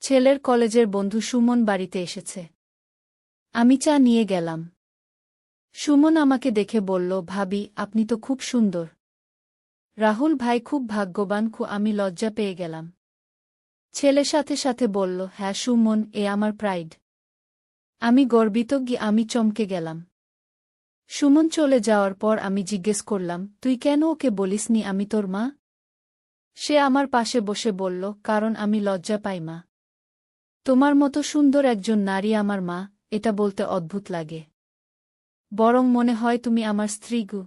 ছেলের কলেজের বন্ধু সুমন বাড়িতে এসেছে। আমি চা নিয়ে গেলাম। সুমন আমাকে দেখে বলল, ভাবি, আপনি তো খুব সুন্দর। রাহুল ভাই খুব ভাগ্যবান। আমি লজ্জা পেয়ে গেলাম। ছেলে সাথে সাথে বলল, হ্যাঁ সুমন, এ আমার প্রাইড। আমি গর্বিত। আমি চমকে গেলাম। সুমন চলে যাওয়ার পর আমি জিজ্ঞেস করলাম, তুই কেন ওকে বলিসনি আমি তোর মা? সে আমার পাশে বসে বলল, কারণ আমি লজ্জা পাই মা। তোমার মতো সুন্দর একজন নারী আমার মা, এটা বলতে অদ্ভুত লাগে। বরং মনে হয় তুমি আমার স্ত্রী গো।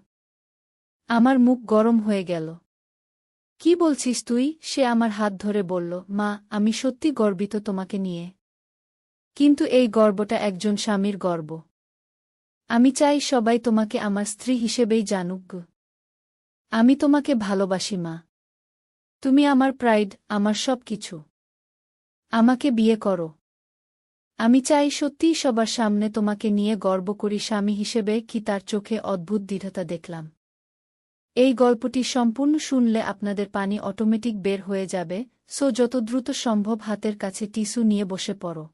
আমার মুখ গরম হয়ে গেল। কি বলছিস তুই? সে আমার হাত ধরে বলল, মা, আমি সত্যি গর্বিত তোমাকে নিয়ে। কিন্তু এই গর্বটা একজন স্বামীর গর্ব। আমি চাই সবাই তোমাকে আমার স্ত্রী হিসেবেই জানুক গো। আমি তোমাকে ভালোবাসি মা। তুমি আমার প্রাইড, আমার সব কিছু। আমাকে বিয়ে করো। আমি চাই সত্যিই সবার সামনে তোমাকে নিয়ে গর্ব করি স্বামী হিসেবে। কি তার চোখে অদ্ভুত দৃঢ়তা দেখলাম। এই গল্পটি সম্পূর্ণ শুনলে আপনাদের পানি অটোমেটিক বের হয়ে যাবে, সো যত দ্রুত সম্ভব হাতের কাছে টিস্যু নিয়ে বসে পড়ো।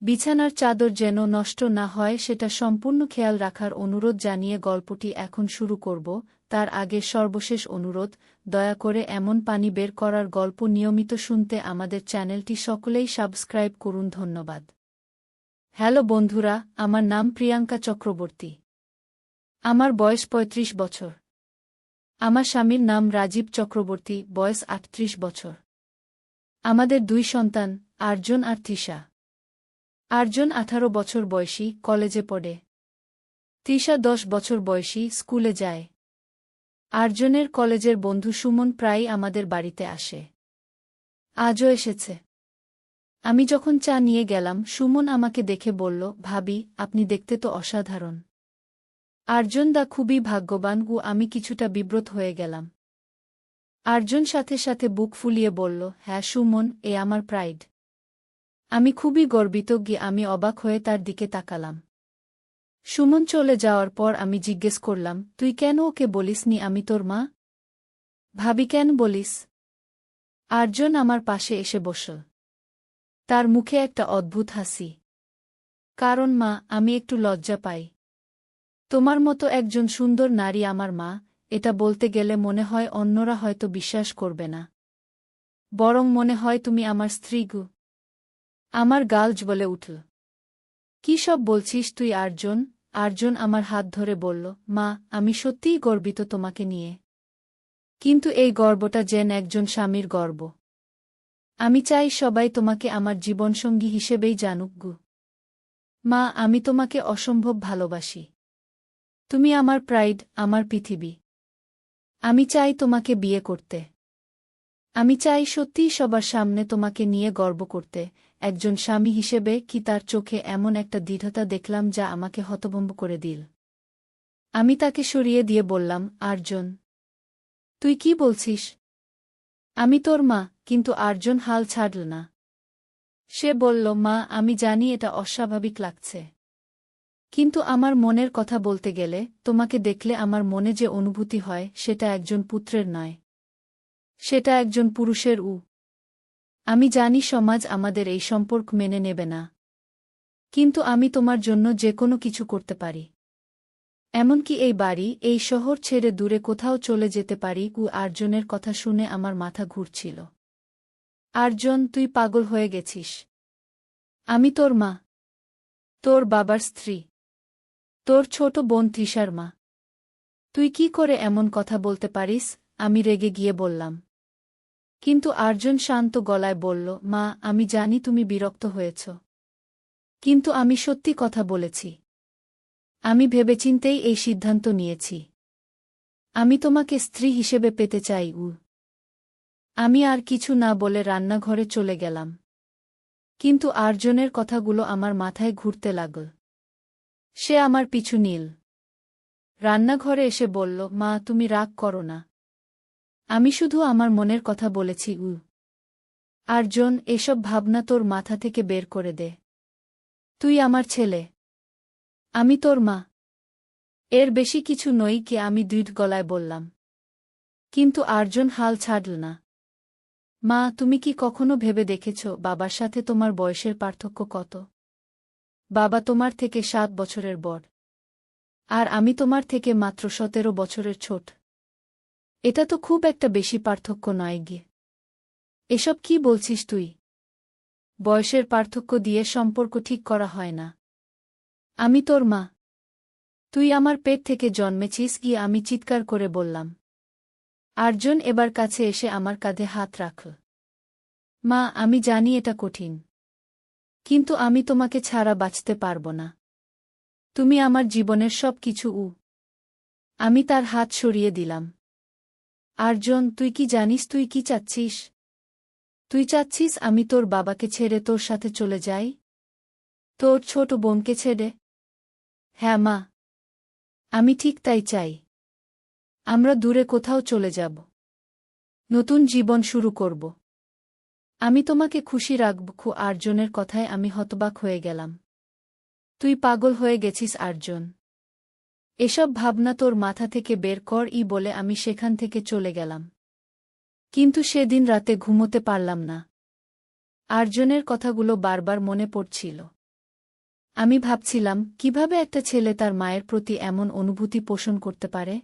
বিছানার চাদর যেন নষ্ট না হয় সেটা সম্পূর্ণ খেয়াল রাখার অনুরোধ জানিয়ে গল্পটি এখন শুরু করব। তার আগে সর্বশেষ অনুরোধ, দয়া করে এমন পানি বের করার গল্প নিয়মিত শুনতে আমাদের চ্যানেলটি সকলেই সাবস্ক্রাইব করুন। ধন্যবাদ। হ্যালো বন্ধুরা, আমার নাম প্রিয়াঙ্কা চক্রবর্তী। আমার বয়স ৩৫ বছর। আমার স্বামীর নাম রাজীব চক্রবর্তী, বয়স ৩৮ বছর। আমাদের 2 সন্তান, আর্যন আর তৃষা। আর্যন 18 বছর বয়সী, কলেজে পড়ে। তৃষা 10 বছর বয়সী, স্কুলে যায়। আর্যনের কলেজের বন্ধু সুমন প্রায়ই আমাদের বাড়িতে আসে। আজও এসেছে। আমি যখন চা নিয়ে গেলাম, সুমন আমাকে দেখে বলল, ভাবি, আপনি দেখতে তো অসাধারণ। আর্যন দা খুবই ভাগ্যবান। আমি কিছুটা বিব্রত হয়ে গেলাম। আর্যন সাথে সাথে বুক ফুলিয়ে বলল, হ্যাঁ সুমন, এ আমার প্রাইড। আমি খুবই গর্বিত। আমি অবাক হয়ে তার দিকে তাকালাম। সুমন চলে যাওয়ার পর আমি জিজ্ঞেস করলাম, তুই কেন ওকে বলিসনি আমি তোর মা? ভাবি, কেন বলিস? আর্যন আমার পাশে এসে বসল। তার মুখে একটা অদ্ভুত হাসি। কারণ মা, আমি একটু লজ্জা পাই। তোমার মতো একজন সুন্দর নারী আমার মা, এটা বলতে গেলে মনে হয় অন্যরা হয়তো বিশ্বাস করবে না। বরং মনে হয় তুমি আমার স্ত্রী গো। আমার গাল জ্বলে উঠল। কি সব বলছিস তুই আর্যন? আর্যন আমার হাত ধরে বলল, মা, আমি সত্যিই গর্বিত তোমাকে নিয়ে। কিন্তু এই গর্বটা যেন একজন স্বামীর গর্ব। আমি চাই সবাই তোমাকে আমার জীবনসঙ্গী হিসেবেই জানুক গো। মা, আমি তোমাকে অসম্ভব ভালোবাসি। তুমি আমার প্রাইড, আমার পৃথিবী। আমি চাই তোমাকে বিয়ে করতে। আমি চাই সত্যিই সবার সামনে তোমাকে নিয়ে গর্ব করতে, একজন স্বামী হিসেবে। কি তার চোখে এমন একটা দৃঢ়তা দেখলাম যা আমাকে হতভম্ব করে দিল। আমি তাকে সরিয়ে দিয়ে বললাম, আর্যন, তুই কি বলছিস? আমি তোর মা। কিন্তু আর্যন হাল ছাড়ল না। সে বলল, মা, আমি জানি এটা অস্বাভাবিক লাগছে। কিন্তু আমার মনের কথা বলতে গেলে, তোমাকে দেখলে আমার মনে যে অনুভূতি হয় সেটা একজন পুত্রের নয়। সেটা একজন পুরুষের। আমি জানি সমাজ আমাদের এই সম্পর্ক মেনে নেবে না। কিন্তু আমি তোমার জন্য যে কোনো কিছু করতে পারি। এমনকি এই বাড়ি, এই শহর ছেড়ে দূরে কোথাও চলে যেতে পারি। আর্যনের কথা শুনে আমার মাথা ঘুরছিল। আর্যন, তুই পাগল হয়ে গেছিস। আমি তোর মা। তোর বাবার স্ত্রী। তোর ছোট বোন তৃষার মা। তুই কি করে এমন কথা বলতে পারিস? আমি রেগে গিয়ে বললাম। কিন্তু আর্যন শান্ত গলায় বলল, মা, আমি জানি তুমি বিরক্ত হয়েছ। কিন্তু আমি সত্যি কথা বলেছি। আমি ভেবেচিন্তেই এই সিদ্ধান্ত নিয়েছি। আমি তোমাকে স্ত্রী হিসেবে পেতে চাই। আমি আর কিছু না বলে রান্নাঘরে চলে গেলাম। কিন্তু আর্যনের কথাগুলো আমার মাথায় ঘুরতে লাগল। সে আমার পিছু নিল। রান্নাঘরে এসে বলল, মা, তুমি রাগ করো না। আমি শুধু আমার মনের কথা বলেছি। আর্যন, এসব ভাবনা তোর মাথা থেকে বের করে দে। তুই আমার ছেলে। আমি তোর মা। এর বেশি কিছু নই। আমি দৃঢ় গলায় বললাম। কিন্তু আর্যন হাল ছাড়ল না। মা, তুমি কি কখনো ভেবে দেখেছ বাবার সাথে তোমার বয়সের পার্থক্য কত? বাবা তোমার থেকে 7 বছরের বড়। আর আমি তোমার থেকে মাত্র 17 বছরের ছোট। এটা তো খুব একটা বেশি পার্থক্য নয় গিয়ে। এসব কি বলছিস তুই? বয়সের পার্থক্য দিয়ে সম্পর্ক ঠিক করা হয় না। আমি তোর মা। তুই আমার পেট থেকে জন্মেছিস গিয়ে, আমি চিৎকার করে বললাম। আর্যন এবার কাছে এসে আমার কাঁধে হাত রাখল। মা, আমি জানি এটা কঠিন। কিন্তু আমি তোমাকে ছাড়া বাঁচতে পারব না। তুমি আমার জীবনের সব কিছু। আমি তার হাত সরিয়ে দিলাম। আর্যন, তুই কি জানিস তুই কি চাচ্ছিস? তুই চাচ্ছিস আমি তোর বাবাকে ছেড়ে তোর সাথে চলে যাই? তোর ছোট বোনকে ছেড়ে? হ্যাঁ মা, আমি ঠিক তাই চাই। আমরা দূরে কোথাও চলে যাব। নতুন জীবন শুরু করব। আমি তোমাকে খুশি রাখব। আর্যনের কথায় আমি হতবাক হয়ে গেলাম। তুই পাগল হয়ে গেছিস আর্যন। এসব ভাবনা তোর মাথা থেকে বের কর বলে আমি সেখান থেকে চলে গেলাম। কিন্তু সেদিন রাতে ঘুমোতে পারলাম না। আর্যনের কথাগুলো বারবার মনে পড়ছিল। আমি ভাবছিলাম কিভাবে একটা ছেলে তার মায়ের প্রতি এমন অনুভূতি পোষণ করতে পারে।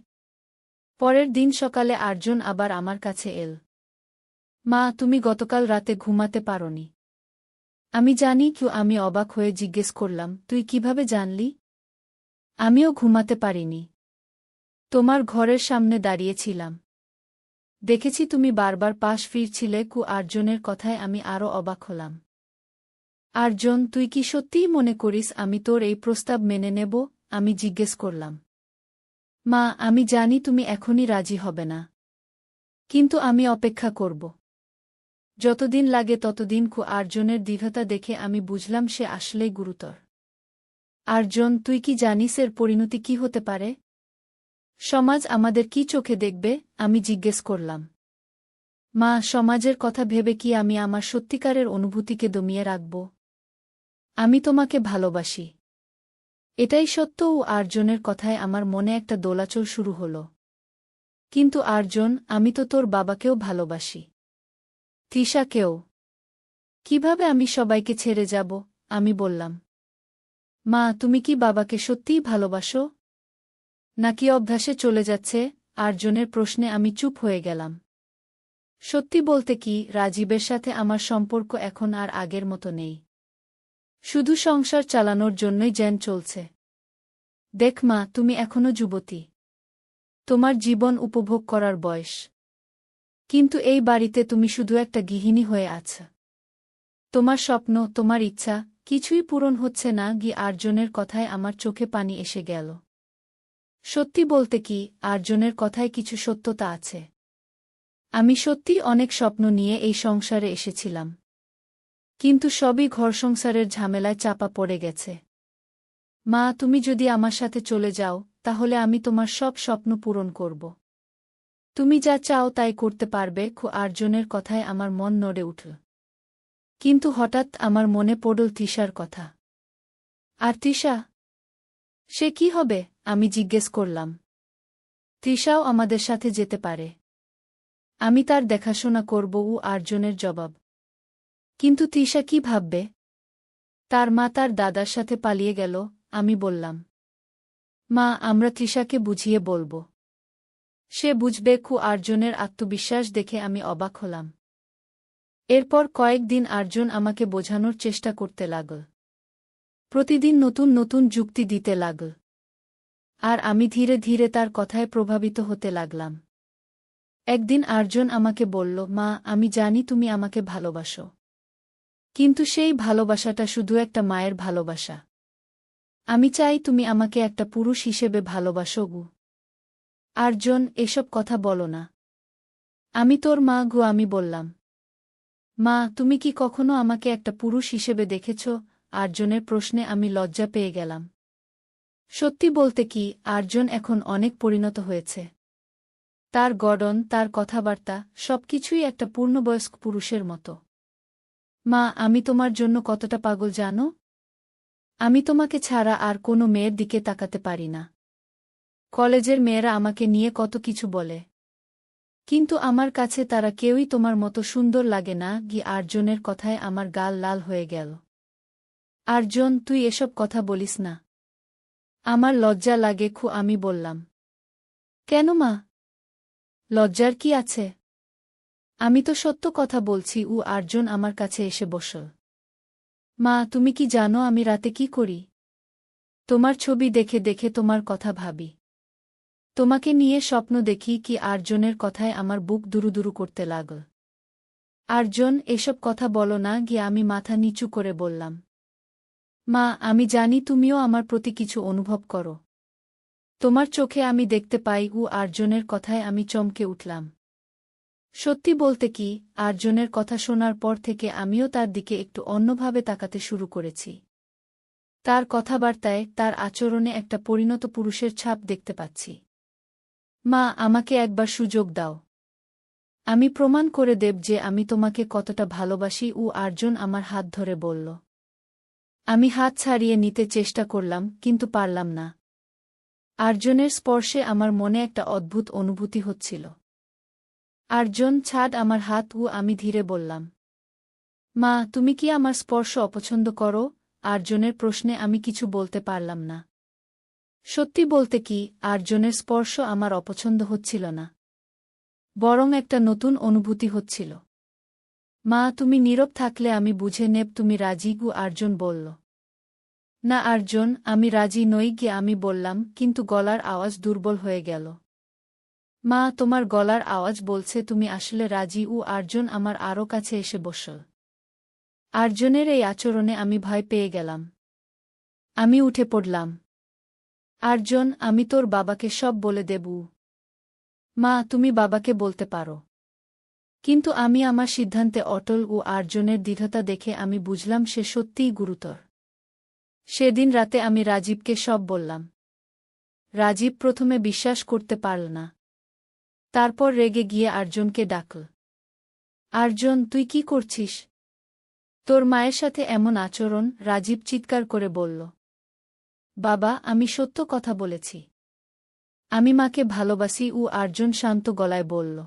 পরের দিন সকালে আর্যন আবার আমার কাছে এল। মা, তুমি গতকাল রাতে ঘুমাতে পারোনি। আমি জানি আমি অবাক হয়ে জিজ্ঞেস করলাম, তুই কিভাবে জানলি? আমিও ঘুমাতে পারিনি। তোমার ঘরের সামনে দাঁড়িয়েছিলাম। দেখেছি তুমি বারবার পাশ ফিরছিলে। আর্যনের কথায় আমি আরও অবাক হলাম। আর্যন, তুই কি সত্যিই মনে করিস আমি তোর এই প্রস্তাব মেনে নেব? আমি জিজ্ঞেস করলাম। মা, আমি জানি তুমি এখনই রাজি হবে না। কিন্তু আমি অপেক্ষা করব। যতদিন লাগে ততদিন। আর্যনের দৃঢ়তা দেখে আমি বুঝলাম সে আসলেই গুরুতর। আর্যন, তুই কি জানিস এর পরিণতি কি হতে পারে? সমাজ আমাদের কি চোখে দেখবে? আমি জিজ্ঞেস করলাম। মা, সমাজের কথা ভেবে কি আমি আমার সত্যিকারের অনুভূতিকে দমিয়ে রাখব? আমি তোমাকে ভালোবাসি। এটাই সত্য। আর্যনের কথায় আমার মনে একটা দোলাচল শুরু হল। কিন্তু আর্যন, আমি তো তোর বাবাকেও ভালোবাসি। তৃষাকেও। কিভাবে আমি সবাইকে ছেড়ে যাব? আমি বললাম। মা, তুমি কি বাবাকে সত্যিই ভালোবাসো? নাকি অভ্যাসে চলে যাচ্ছে? আর্যনের প্রশ্নে আমি চুপ হয়ে গেলাম। সত্যি বলতে কি, রাজীবের সাথে আমার সম্পর্ক এখন আর আগের মতো নেই। শুধু সংসার চালানোর জন্যই যেন চলছে। দেখ মা, তুমি এখনো যুবতী। তোমার জীবন উপভোগ করার বয়স। কিন্তু এই বাড়িতে তুমি শুধু একটা গৃহিণী হয়ে আছো। তোমার স্বপ্ন, তোমার ইচ্ছা কিছুই পূরণ হচ্ছে না। আর্যনের কথায় আমার চোখে পানি এসে গেল। সত্যি বলতে কি, আর্যনের কথায় কিছু সত্যতা আছে। আমি সত্যিই অনেক স্বপ্ন নিয়ে এই সংসারে এসেছিলাম। কিন্তু সবই ঘর সংসারের ঝামেলায় চাপা পড়ে গেছে। মা, তুমি যদি আমার সাথে চলে যাও, তাহলে আমি তোমার সব স্বপ্ন পূরণ করব। তুমি যা চাও তাই করতে পারবে। আর্যনের কথায় আমার মন নড়ে উঠল। কিন্তু হঠাৎ আমার মনে পড়ল তৃষার কথা। আর তৃষা? সে কি হবে? আমি জিজ্ঞেস করলাম। তৃষাও আমাদের সাথে যেতে পারে। আমি তার দেখাশোনা করব। আর্যনের জবাব। কিন্তু তৃষা কি ভাববে? তার মা তার দাদার সাথে পালিয়ে গেল। আমি বললাম। মা, আমরা তৃষাকে বুঝিয়ে বলব। সে বুঝবে। আর্যনের আত্মবিশ্বাস দেখে আমি অবাক হলাম। এরপর কয়েকদিন আর্যন আমাকে বোঝানোর চেষ্টা করতে লাগল। প্রতিদিন নতুন নতুন যুক্তি দিতে লাগল। আর আমি ধীরে ধীরে তার কথায় প্রভাবিত হতে লাগলাম। একদিন আর্যন আমাকে বলল, মা, আমি জানি তুমি আমাকে ভালোবাসো। কিন্তু সেই ভালোবাসাটা শুধু একটা মায়ের ভালোবাসা। আমি চাই তুমি আমাকে একটা পুরুষ হিসেবে ভালোবাসো। আর্যন, এসব কথা বলো না। আমি তোর মা। আমি বললাম। মা, তুমি কি কখনো আমাকে একটা পুরুষ হিসেবে দেখেছ? আর্যনের প্রশ্নে আমি লজ্জা পেয়ে গেলাম। সত্যি বলতে কি, আর্যন এখন অনেক পরিণত হয়েছে। তার গড়ন, তার কথাবার্তা সবকিছুই একটা পূর্ণবয়স্ক পুরুষের মতো। মা, আমি তোমার জন্য কতটা পাগল জানো? আমি তোমাকে ছাড়া আর কোনো মেয়ের দিকে তাকাতে পারি না। কলেজের মেয়েরা আমাকে নিয়ে কত কিছু বলে। কিন্তু আমার কাছে তারা কেউই তোমার মতো সুন্দর লাগে না। আর্জনের কথায় আমার গাল লাল হয়ে গেল। আর্জন, তুই এসব কথা বলিস না। আমার লজ্জা লাগে আমি বললাম। কেন মা? লজ্জার কি আছে? আমি তো সত্য কথা বলছি। আর্জন আমার কাছে এসে বসল। মা, তুমি কি জানো আমি রাতে কি করি? তোমার ছবি দেখে দেখে তোমার কথা ভাবি। তোমাকে নিয়ে স্বপ্ন দেখি। আর্জনের কথায় আমার বুক দুরুদুরু করতে লাগল। আর্জন, এসব কথা বলো না। আমি মাথা নিচু করে বললাম। মা, আমি জানি তুমিও আমার প্রতি কিছু অনুভব করো। তোমার চোখে আমি দেখতে পাই। আর্জনের কথায় আমি চমকে উঠলাম। সত্যি বলতে কি, আর্জনের কথা শোনার পর থেকে আমিও তার দিকে একটু অন্যভাবে তাকাতে শুরু করেছি। তার কথাবার্তায়, তার আচরণে একটা পরিণত পুরুষের ছাপ দেখতে পাচ্ছি। মা, আমাকে একবার সুযোগ দাও। আমি প্রমাণ করে দেব যে আমি তোমাকে কতটা ভালোবাসি। আর্জন আমার হাত ধরে বলল। আমি হাত ছাড়িয়ে নিতে চেষ্টা করলাম, কিন্তু পারলাম না। আর্জনের স্পর্শে আমার মনে একটা অদ্ভুত অনুভূতি হচ্ছিল। আর্জন, ছাড় আমার হাত। আমি ধীরে বললাম। মা, তুমি কি আমার স্পর্শ অপছন্দ করো? আর্জনের প্রশ্নে আমি কিছু বলতে পারলাম না। সত্যি বলতে কি, আর্জনের স্পর্শ আমার অপছন্দ হচ্ছিল না। বরং একটা নতুন অনুভূতি হচ্ছিল। মা, তুমি নীরব থাকলে আমি বুঝে নেব তুমি রাজি। আর্জন বলল। না আর্জন, আমি রাজি নই। আমি বললাম, কিন্তু গলার আওয়াজ দুর্বল হয়ে গেল। মা, তোমার গলার আওয়াজ বলছে তুমি আসলে রাজি। আর্জন আমার আরও কাছে এসে বসল। আর্জনের এই আচরণে আমি ভয় পেয়ে গেলাম। আমি উঠে পড়লাম। আর্জন, আমি তোর বাবাকে সব বলে দেব। মা, তুমি বাবাকে বলতে পারো। কিন্তু আমি আমার সিদ্ধান্তে অটল। আর্জনের দৃঢ়তা দেখে আমি বুঝলাম সে সত্যিই গুরুতর। সেদিন রাতে আমি রাজীবকে সব বললাম। রাজীব প্রথমে বিশ্বাস করতে পারল না। তারপর রেগে গিয়ে আর্জনকে ডাকল। আর্জন, তুই কি করছিস? তোর মায়ের সাথে এমন আচরণ! রাজীব চিৎকার করে বলল। বাবা, আমি সত্য কথা বলেছি। আমি মাকে ভালোবাসি। আর্জন শান্ত গলায় বলল।